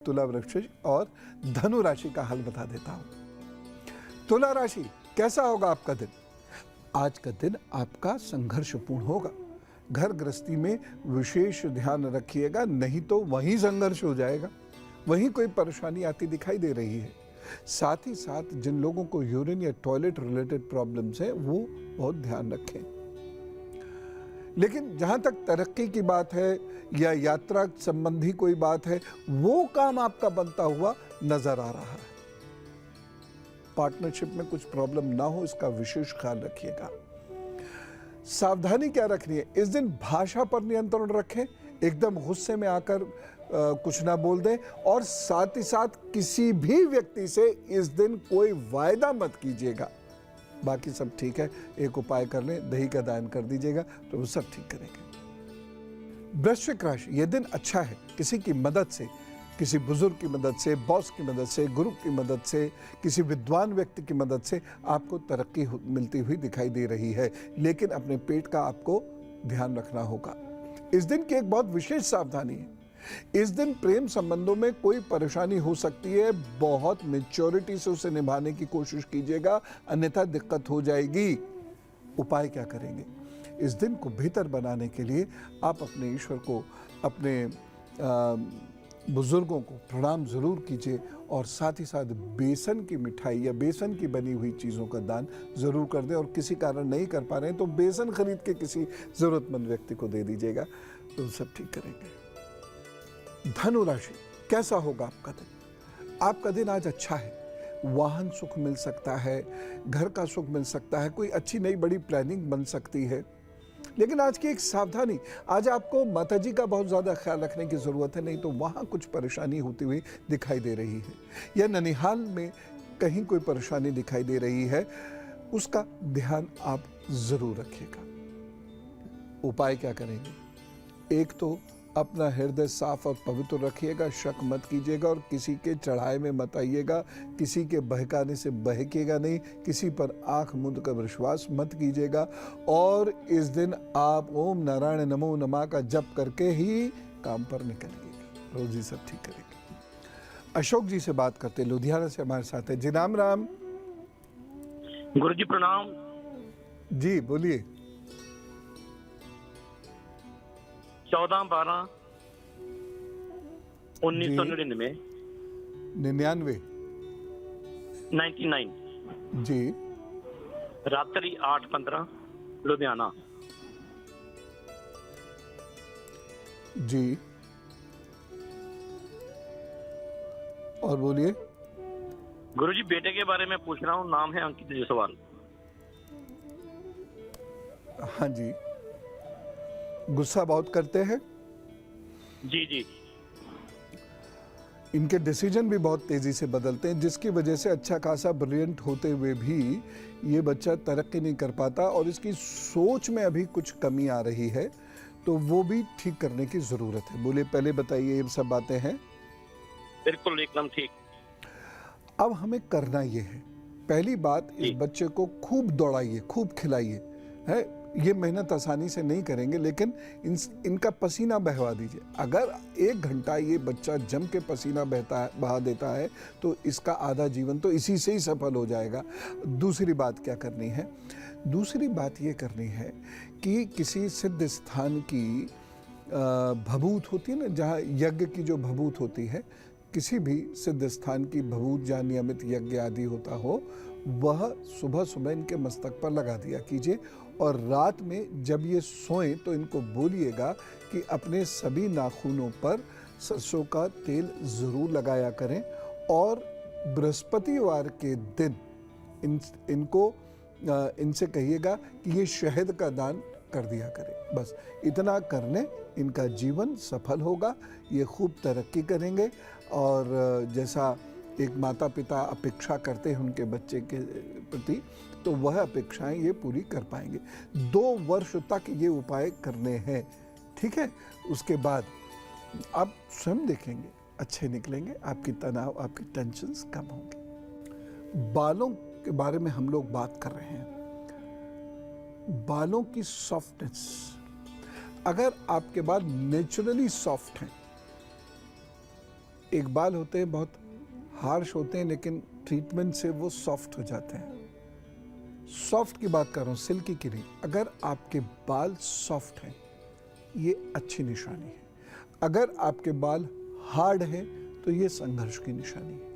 तुला वृश्चिक और धनु राशि का हल बता देता हूं। तुला राशि, कैसा होगा आपका दिन? आज का दिन आपका संघर्षपूर्ण होगा। घर गृहस्थी में विशेष ध्यान रखिएगा, नहीं तो वहीं संघर्ष हो जाएगा, वहीं कोई परेशानी आती दिखाई दे रही है। साथ ही साथ जिन लोगों को यूरिन या टॉयलेट रिलेटेड प्रॉब्लम्स है वो बहुत ध्यान रखें। लेकिन जहां तक तरक्की की बात है या यात्रा संबंधी कोई बात है, वो काम आपका बनता हुआ नजर आ रहा है। पार्टनरशिप में कुछ प्रॉब्लम ना हो, इसका विशेष ख्याल रखिएगा। सावधानी क्या रखनी है? इस दिन भाषा पर नियंत्रण रखें, एकदम गुस्से में आकर कुछ ना बोल दें, और साथ ही साथ किसी भी व्यक्ति से इस दिन कोई वायदा मत कीजिएगा। बाकी सब ठीक है, एक उपाय कर लें, दही का दान कर दीजिएगा तो वो सब ठीक करेंगे। वृश्चिक राशि, यह दिन अच्छा है। किसी की मदद से, किसी बुजुर्ग की मदद से, बॉस की मदद से, गुरु की मदद से, किसी विद्वान व्यक्ति की मदद से आपको तरक्की मिलती हुई दिखाई दे रही है। लेकिन अपने पेट का आपको ध्यान रखना होगा। इस दिन की एक बहुत विशेष सावधानी है। इस दिन प्रेम संबंधों में कोई परेशानी हो सकती है, बहुत मैच्योरिटी से उसे निभाने की कोशिश कीजिएगा, अन्यथा दिक्कत हो जाएगी। उपाय क्या करेंगे? इस दिन को बेहतर बनाने के लिए आप अपने ईश्वर को, अपने बुजुर्गों को प्रणाम जरूर कीजिए, और साथ ही साथ बेसन की मिठाई या बेसन की बनी हुई चीज़ों का दान जरूर कर दें। और किसी कारण नहीं कर पा रहे हैं तो बेसन खरीद के किसी जरूरतमंद व्यक्ति को दे दीजिएगा, तो सब ठीक करेंगे। धनु राशि, कैसा होगा आपका दिन? आपका दिन आज अच्छा है। वाहन सुख मिल सकता है, घर का सुख मिल सकता है, कोई अच्छी नई बड़ी प्लानिंग बन सकती है। लेकिन आज की एक सावधानी, आज आपको माताजी का बहुत ज्यादा ख्याल रखने की जरूरत है, नहीं तो वहां कुछ परेशानी होती हुई दिखाई दे रही है, या ननिहाल में कहीं कोई परेशानी दिखाई दे रही है, उसका ध्यान आप जरूर रखिएगा। उपाय क्या करेंगे? एक तो अपना हृदय साफ और पवित्र रखिएगा, शक मत कीजिएगा, और किसी के चढ़ाए में मत आइएगा, किसी के बहकाने से बहकेगा नहीं, किसी पर आंख मूंद कर विश्वास मत कीजिएगा। और इस दिन आप ओम नारायण नमो नमः का जप करके ही काम पर निकलिएगा, रोज ही सब ठीक करेंगे। अशोक जी से बात करते, लुधियाना से हमारे साथ है जी। राम राम। गुरु जी प्रणाम जी, बोलिए। 14/12/1999 99 जी, रात्रि 8:15 लुधियाना जी, और बोलिए। गुरु जी, बेटे के बारे में पूछ रहा हूँ, नाम है अंकित जायसवाल। हाँ जी, गुस्सा बहुत करते हैं। जी जी। इनके डिसीजन भी बहुत तेजी से बदलते हैं, जिसकी वजह से अच्छा खासा ब्रिलियंट होते हुए भी ये बच्चा तरक्की नहीं कर पाता, और इसकी सोच में अभी कुछ कमी आ रही है, तो वो भी ठीक करने की जरूरत है। बोले, पहले बताइए, ये सब बातें हैं? बिल्कुल एकदम ठीक। अब हमें करना ये है, पहली बात, इस बच्चे को खूब दौड़ाइए, खूब खिलाइए। है, ये मेहनत आसानी से नहीं करेंगे, लेकिन इनका पसीना बहवा दीजिए। अगर 1 घंटा ये बच्चा जम के पसीना बहा देता है तो इसका आधा जीवन तो इसी से ही सफल हो जाएगा। दूसरी बात क्या करनी है? दूसरी बात ये करनी है कि किसी सिद्ध स्थान की भभूत होती है ना, जहाँ यज्ञ की जो भभूत होती है, किसी भी सिद्ध स्थान की भभूत जहाँ नियमित यज्ञ आदि होता हो, वह सुबह सुबह इनके मस्तक पर लगा दिया कीजिए। और रात में जब ये सोएं तो इनको बोलिएगा कि अपने सभी नाखूनों पर सरसों का तेल जरूर लगाया करें, और बृहस्पतिवार के दिन इनसे कहिएगा कि ये शहद का दान कर दिया करें। बस इतना करने इनका जीवन सफल होगा, ये खूब तरक्की करेंगे, और जैसा एक माता पिता अपेक्षा करते हैं उनके बच्चे के प्रति, तो वह अपेक्षाएं ये पूरी कर पाएंगे। 2 वर्ष तक ये उपाय करने हैं, ठीक है? उसके बाद आप स्वयं देखेंगे, अच्छे निकलेंगे, आपकी तनाव, आपकी टेंशन्स कम होंगे। बालों के बारे में हम लोग बात कर रहे हैं। बालों की सॉफ्टनेस, अगर आपके बाल नेचुरली सॉफ्ट हैं एक बाल होते हैं बहुत हार्श होते हैं, लेकिन ट्रीटमेंट से वो सॉफ्ट हो जाते हैं। सॉफ्ट की बात कर रहा हूँ, सिल्की की नहीं। अगर आपके बाल सॉफ्ट हैं, ये अच्छी निशानी है। अगर आपके बाल हार्ड हैं तो ये संघर्ष की निशानी है।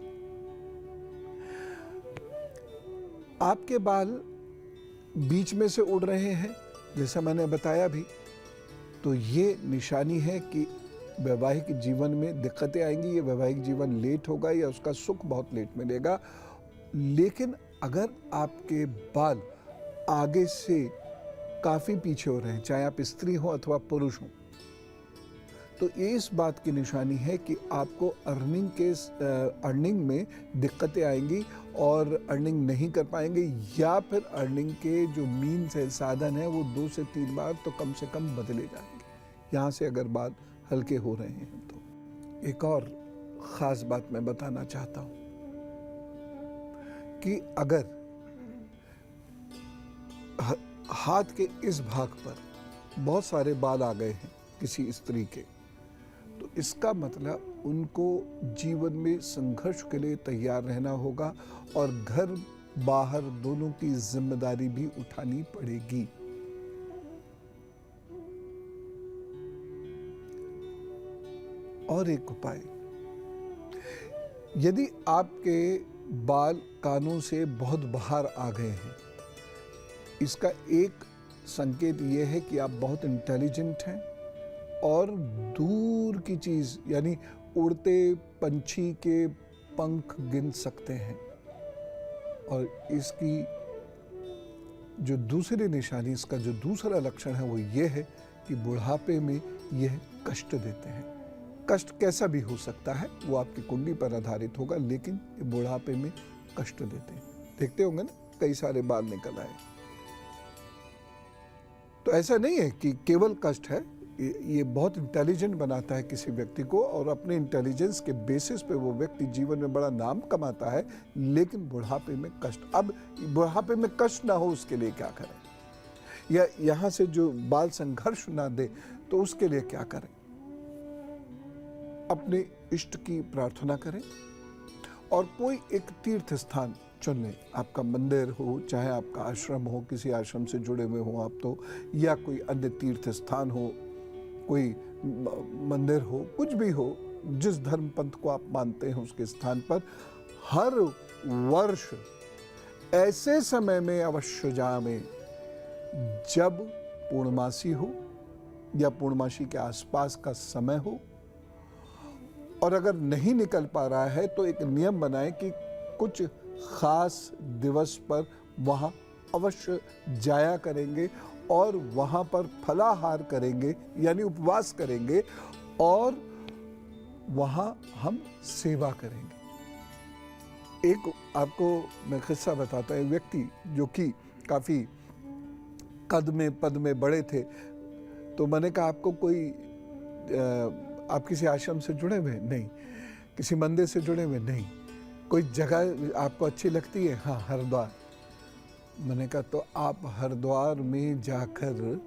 आपके बाल बीच में से उड़ रहे हैं, जैसा मैंने बताया भी, तो ये निशानी है कि वैवाहिक जीवन में दिक्कतें आएंगी, ये वैवाहिक जीवन लेट होगा या उसका सुख बहुत लेट मिलेगा। लेकिन अगर आपके बाल आगे से काफ़ी पीछे हो रहे हैं, चाहे आप स्त्री हो अथवा पुरुष हो, तो ये इस बात की निशानी है कि आपको अर्निंग में दिक्कतें आएंगी और अर्निंग नहीं कर पाएंगे, या फिर अर्निंग के जो मीन्स है, साधन है, वो 2 से 3 बार तो कम से कम बदले जाएंगे, यहाँ से अगर बाल हल्के हो रहे हैं तो। एक और ख़ास बात मैं बताना चाहता हूँ कि अगर हाथ के इस भाग पर बहुत सारे बाल आ गए हैं किसी स्त्री के, तो इसका मतलब उनको जीवन में संघर्ष के लिए तैयार रहना होगा और घर बाहर दोनों की जिम्मेदारी भी उठानी पड़ेगी। और एक उपाय, यदि आपके बाल कानों से बहुत बाहर आ गए हैं, इसका एक संकेत यह है कि आप बहुत इंटेलिजेंट हैं और दूर की चीज़ यानी उड़ते पंछी के पंख गिन सकते हैं। और इसकी जो दूसरी निशानी, इसका जो दूसरा लक्षण है वो ये है कि बुढ़ापे में यह कष्ट देते हैं। कष्ट कैसा भी हो सकता है, वो आपकी कुंडली पर आधारित होगा, लेकिन ये बुढ़ापे में कष्ट देते हैं। देखते होंगे ना, कई सारे बाल निकल आए। तो ऐसा नहीं है कि केवल कष्ट है, ये बहुत इंटेलिजेंट बनाता है किसी व्यक्ति को, और अपने इंटेलिजेंस के बेसिस पे वो व्यक्ति जीवन में बड़ा नाम कमाता है, लेकिन बुढ़ापे में कष्ट। अब बुढ़ापे में कष्ट ना हो उसके लिए क्या करें, या यहाँ से जो बाल संघर्ष ना दे तो उसके लिए क्या करें? अपने इष्ट की प्रार्थना करें और कोई एक तीर्थ स्थान चुन लें। आपका मंदिर हो, चाहे आपका आश्रम हो, किसी आश्रम से जुड़े हुए हो आप तो, या कोई अन्य तीर्थ स्थान हो, कोई मंदिर हो, कुछ भी हो, जिस धर्म पंथ को आप मानते हैं उसके स्थान पर हर वर्ष ऐसे समय में अवश्य जाएं जब पूर्णमासी हो या पूर्णमासी के आसपास का समय हो। और अगर नहीं निकल पा रहा है तो एक नियम बनाएं कि कुछ खास दिवस पर वहाँ अवश्य जाया करेंगे और वहाँ पर फलाहार करेंगे, यानी उपवास करेंगे, और वहाँ हम सेवा करेंगे। एक आपको मैं किस्सा बताता हूँ। एक व्यक्ति जो कि काफ़ी कद में पद में बड़े थे, तो मैंने कहा आपको कोई आप किसी आश्रम से जुड़े हुए? नहीं। किसी मंदिर से जुड़े हुए? नहीं। कोई जगह आपको अच्छी लगती है? हाँ, हरिद्वार। मैंने कहा तो आप हरिद्वार में जाकर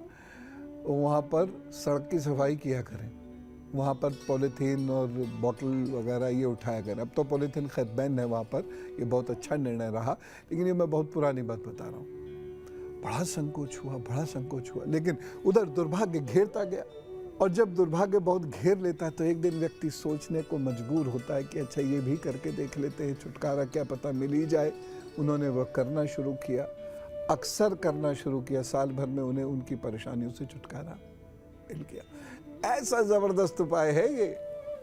वहाँ पर सड़क की सफाई किया करें, वहाँ पर पॉलीथीन और बोतल वगैरह ये उठाया करें। अब तो पॉलीथीन खैर बैन है वहाँ पर, ये बहुत अच्छा निर्णय रहा, लेकिन ये मैं बहुत पुरानी बात बता रहा हूँ। बड़ा संकोच हुआ, लेकिन उधर दुर्भाग्य घेरता गया, और जब दुर्भाग्य बहुत घेर लेता है तो एक दिन व्यक्ति सोचने को मजबूर होता है कि अच्छा ये भी करके देख लेते हैं, छुटकारा क्या पता मिल ही जाए। उन्होंने वह करना शुरू किया, अक्सर करना शुरू किया। साल भर में उन्हें उनकी परेशानियों से छुटकारा मिल गया। ऐसा ज़बरदस्त उपाय है ये।